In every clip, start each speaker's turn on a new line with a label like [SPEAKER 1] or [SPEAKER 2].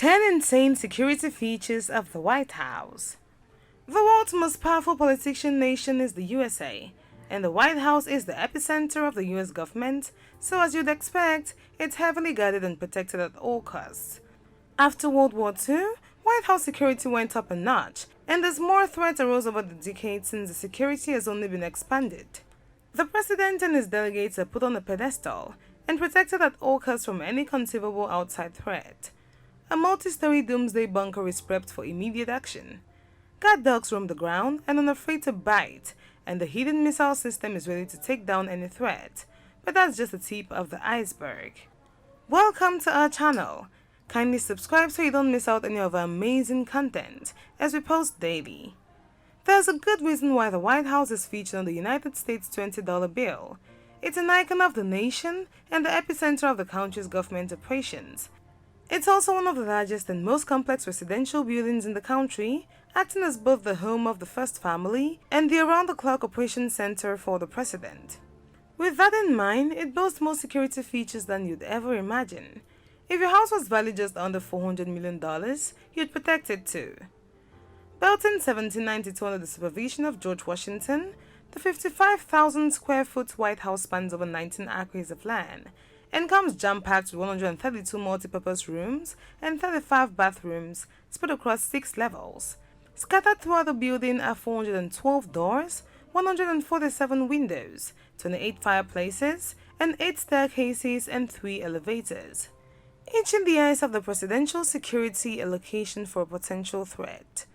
[SPEAKER 1] 10 insane security features of the White House. The world's most powerful politician nation is the USA, and the White House is the epicenter of the US government, so as you'd expect, it's heavily guarded and protected at all costs. After World War II, White House security went up a notch, and as more threats arose over the decades since the security has only been expanded. The president and his delegates are put on a pedestal and protected at all costs from any conceivable outside threat. A multi-story doomsday bunker is prepped for immediate action. Guard dogs roam the ground and unafraid to bite, and the hidden missile system is ready to take down any threat. But that's just the tip of the iceberg. Welcome to our channel. Kindly subscribe so you don't miss out any of our amazing content as we post daily. There's a good reason why the White House is featured on the United States $20 bill. It's an icon of the nation and the epicenter of the country's government operations. It's also one of the largest and most complex residential buildings in the country, acting as both the home of the First Family and the around-the-clock operations center for the president. With that in mind, it boasts more security features than you'd ever imagine. If your house was valued just under $400 million, you'd protect it too. Built in 1792 under the supervision of George Washington, the 55,000 square foot White House spans over 19 acres of land and comes jam-packed with 132 multi-purpose rooms and 35 bathrooms spread across 6 levels. Scattered throughout the building are 412 doors, 147 windows, 28 fireplaces, and 8 staircases and 3 elevators. Each in the eyes of the presidential security a location for a potential threat.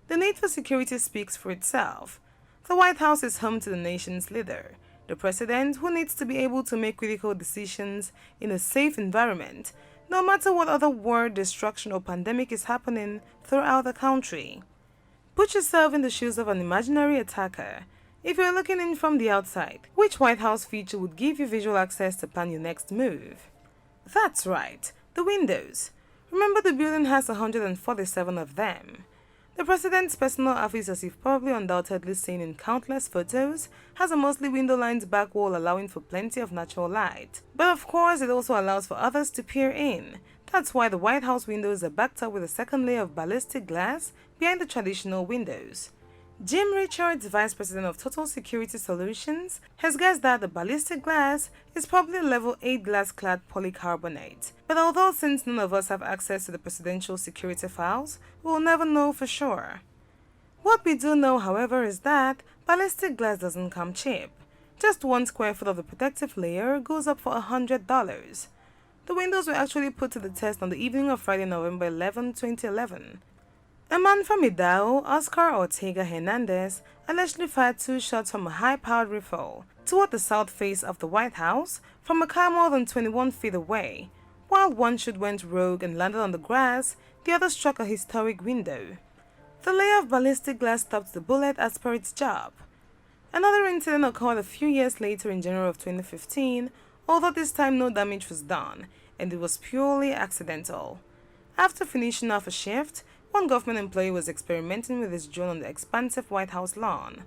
[SPEAKER 1] The need for security speaks for itself. The White House is home to the nation's leader, the president, who needs to be able to make critical decisions in a safe environment, no matter what other war, destruction, or pandemic is happening throughout the country. Put yourself in the shoes of an imaginary attacker. If you're looking in from the outside, which White House feature would give you visual access to plan your next move? That's right, the windows. Remember, the building has 147 of them. The president's personal office, as you've probably undoubtedly seen in countless photos, has a mostly window-lined back wall allowing for plenty of natural light. But of course, it also allows for others to peer in. That's why the White House windows are backed up with a second layer of ballistic glass behind the traditional windows. Jim Richards, Vice President of Total Security Solutions, has guessed that the ballistic glass is probably level 8 glass-clad polycarbonate. But although since none of us have access to the presidential security files, we'll never know for sure. What we do know, however, is that ballistic glass doesn't come cheap. Just 1 square foot of the protective layer goes up for $100. The windows were actually put to the test on the evening of Friday, November 11, 2011. A man from Idaho, Oscar Ortega Hernandez, allegedly fired 2 shots from a high-powered rifle toward the south face of the White House from a car more than 21 feet away. While one shot went rogue and landed on the grass, the other struck a historic window. The layer of ballistic glass stopped the bullet as per its job. Another incident occurred a few years later in January of 2015, although this time no damage was done, and it was purely accidental. After finishing off a shift, one government employee was experimenting with his drone on the expansive White House lawn.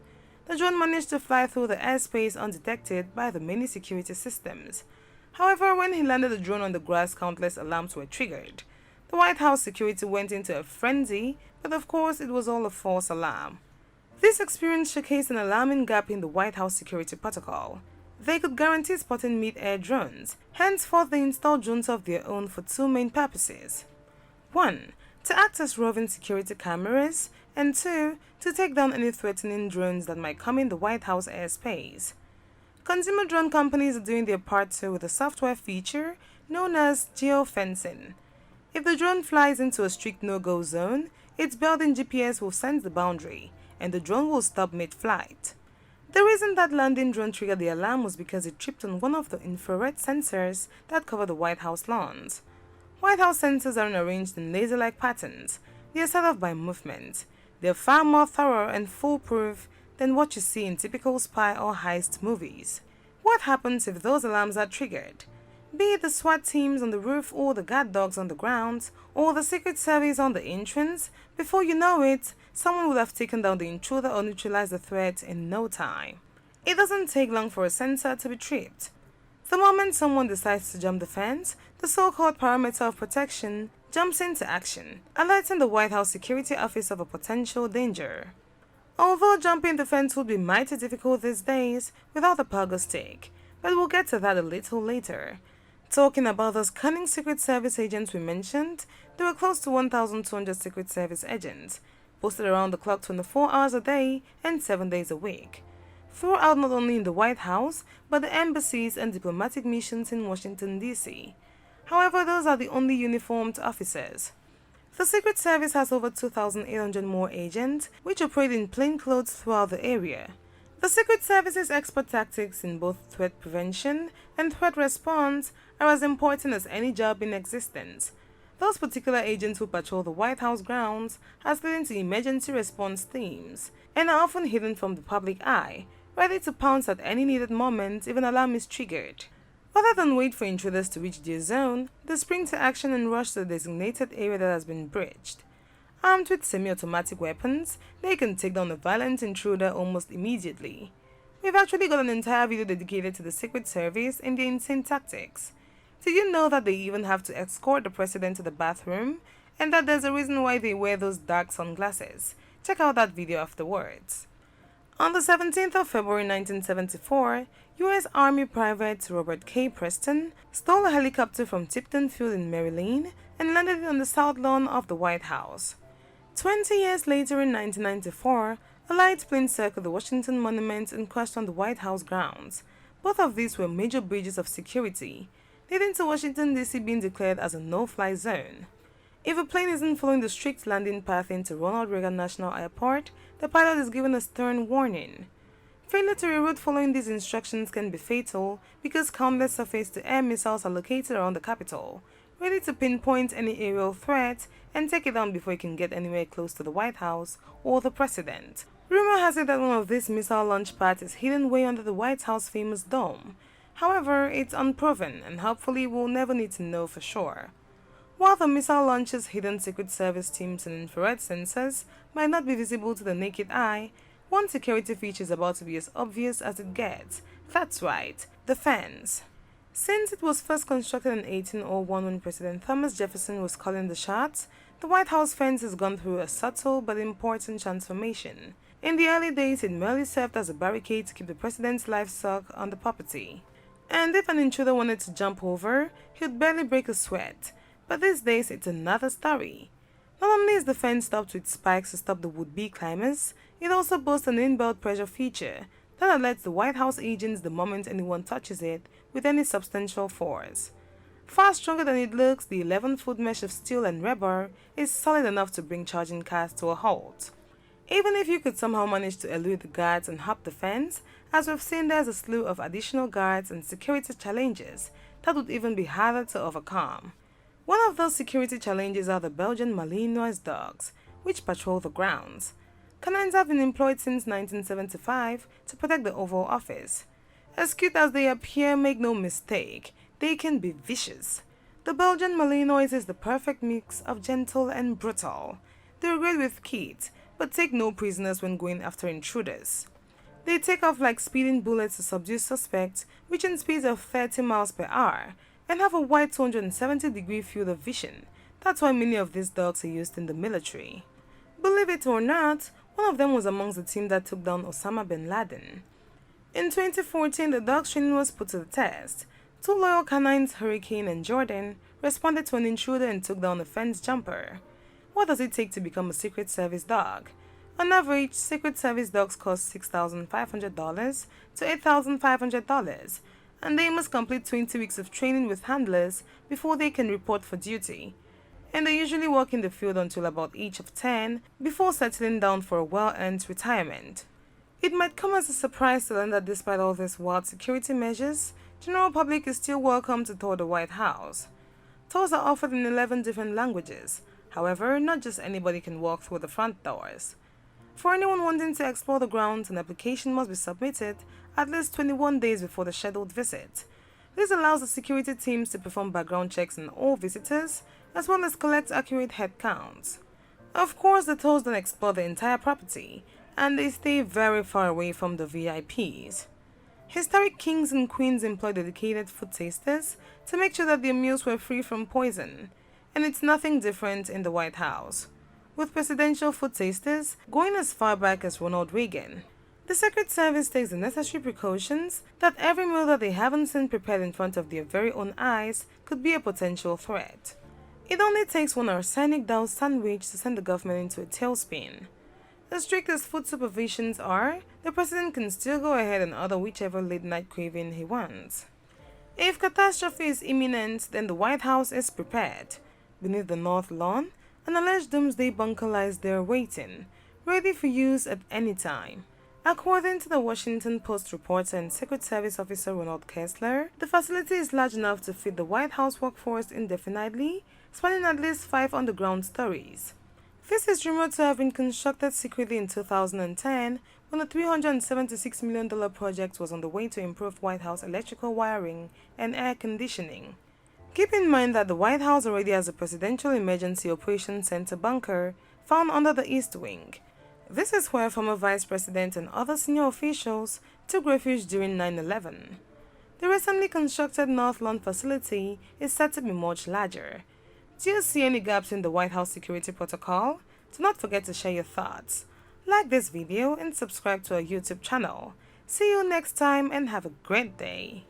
[SPEAKER 1] The drone managed to fly through the airspace undetected by the many security systems. However, when he landed the drone on the grass, countless alarms were triggered. The White House security went into a frenzy, but of course it was all a false alarm. This experience showcased an alarming gap in the White House security protocol. They could guarantee spotting mid-air drones. Henceforth, they installed drones of their own for 2 main purposes. 1. To act as roving security cameras, and 2. To take down any threatening drones that might come in the White House airspace. Consumer drone companies are doing their part too with a software feature known as geofencing. If the drone flies into a strict no-go zone, its built-in GPS will sense the boundary, and the drone will stop mid-flight. The reason that landing drone triggered the alarm was because it tripped on one of the infrared sensors that cover the White House lawns. White House sensors aren't arranged in laser-like patterns. They are set off by movement. They are far more thorough and foolproof than what you see in typical spy or heist movies. What happens if those alarms are triggered? Be it the SWAT teams on the roof or the guard dogs on the ground, or the Secret Service on the entrance, before you know it, someone would have taken down the intruder or neutralized the threat in no time. It doesn't take long for a sensor to be tripped. The moment someone decides to jump the fence, the so-called perimeter of protection, jumps into action, alerting the White House Security Office of a potential danger. Although jumping the fence would be mighty difficult these days without a pogo stick, but we'll get to that a little later. Talking about those cunning Secret Service agents we mentioned, there were close to 1,200 Secret Service agents, posted around the clock 24 hours a day and 7 days a week, throughout not only in the White House, but the embassies and diplomatic missions in Washington, D.C. However, those are the only uniformed officers. The Secret Service has over 2,800 more agents, which operate in plain clothes throughout the area. The Secret Service's expert tactics in both threat prevention and threat response are as important as any job in existence. Those particular agents who patrol the White House grounds are leading to emergency response teams and are often hidden from the public eye, ready to pounce at any needed moment if an alarm is triggered. Rather than wait for intruders to reach their zone, they spring to action and rush to the designated area that has been breached. Armed with semi-automatic weapons, they can take down a violent intruder almost immediately. We've actually got an entire video dedicated to the Secret Service and their insane tactics. Did you know that they even have to escort the president to the bathroom, and that there's a reason why they wear those dark sunglasses? Check out that video afterwards. On the 17th of February 1974, U.S. Army Private Robert K. Preston stole a helicopter from Tipton Field in Maryland and landed it on the south lawn of the White House. 20 years later in 1994, a light plane circled the Washington Monument and crashed on the White House grounds. Both of these were major breaches of security, leading to Washington, D.C. being declared as a no-fly zone. If a plane isn't following the strict landing path into Ronald Reagan National Airport, the pilot is given a stern warning. Failure to reroute following these instructions can be fatal because countless surface-to-air missiles are located around the Capitol, ready to pinpoint any aerial threat and take it down before it can get anywhere close to the White House or the President. Rumor has it that one of these missile launch pads is hidden way under the White House famous dome. However, it's unproven and hopefully we'll never need to know for sure. While the missile launcher's hidden Secret Service teams and infrared sensors might not be visible to the naked eye, one security feature is about to be as obvious as it gets. That's right, the fence. Since it was first constructed in 1801 when President Thomas Jefferson was calling the shots, the White House fence has gone through a subtle but important transformation. In the early days, it merely served as a barricade to keep the president's livestock on the property. And if an intruder wanted to jump over, he'd barely break a sweat. But these days, it's another story. Not only is the fence topped with spikes to stop the would-be climbers, it also boasts an inbuilt pressure feature that alerts the White House agents the moment anyone touches it with any substantial force. Far stronger than it looks, the 11-foot mesh of steel and rebar is solid enough to bring charging cars to a halt. Even if you could somehow manage to elude the guards and hop the fence, as we've seen, there's a slew of additional guards and security challenges that would even be harder to overcome. One of those security challenges are the Belgian Malinois dogs, which patrol the grounds. Canines have been employed since 1975 to protect the Oval Office. As cute as they appear, make no mistake, they can be vicious. The Belgian Malinois is the perfect mix of gentle and brutal. They're great with kids, but take no prisoners when going after intruders. They take off like speeding bullets to subdue suspects, reaching speeds of 30 miles per hour, and have a wide 270-degree field of vision. That's why many of these dogs are used in the military. Believe it or not, one of them was amongst the team that took down Osama bin Laden. In 2014, the dog's training was put to the test. Two loyal canines, Hurricane and Jordan, responded to an intruder and took down a fence jumper. What does it take to become a Secret Service dog? On average, Secret Service dogs cost $6,500 to $8,500, and they must complete 20 weeks of training with handlers before they can report for duty. And they usually work in the field until about age of 10 before settling down for a well-earned retirement. It might come as a surprise to learn that despite all these wild security measures, general public is still welcome to tour the White House. Tours are offered in 11 different languages. However, not just anybody can walk through the front doors. For anyone wanting to explore the grounds, an application must be submitted at least 21 days before the scheduled visit. This allows the security teams to perform background checks on all visitors, as well as collect accurate head counts. Of course, the tours don't explore the entire property, and they stay very far away from the VIPs. Historic kings and queens employ dedicated food tasters to make sure that their meals were free from poison. And it's nothing different in the White House, with presidential food tasters going as far back as Ronald Reagan. The Secret Service takes the necessary precautions that every meal that they haven't seen prepared in front of their very own eyes could be a potential threat. It only takes one arsenic-doused sandwich to send the government into a tailspin. As strict as food supervisions are, the president can still go ahead and order whichever late-night craving he wants. If catastrophe is imminent, then the White House is prepared. Beneath the North Lawn, an alleged doomsday bunker lies there waiting, ready for use at any time. According to the Washington Post reporter and Secret Service officer Ronald Kessler, the facility is large enough to feed the White House workforce indefinitely, spanning at least 5 underground stories. This is rumored to have been constructed secretly in 2010 when a $376 million project was on the way to improve White House electrical wiring and air conditioning. Keep in mind that the White House already has a Presidential Emergency Operations Center bunker found under the East Wing. This is where former Vice President and other senior officials took refuge during 9/11. The recently constructed North Lawn facility is said to be much larger. Do you see any gaps in the White House security protocol? Do not forget to share your thoughts. Like this video and subscribe to our YouTube channel. See you next time and have a great day.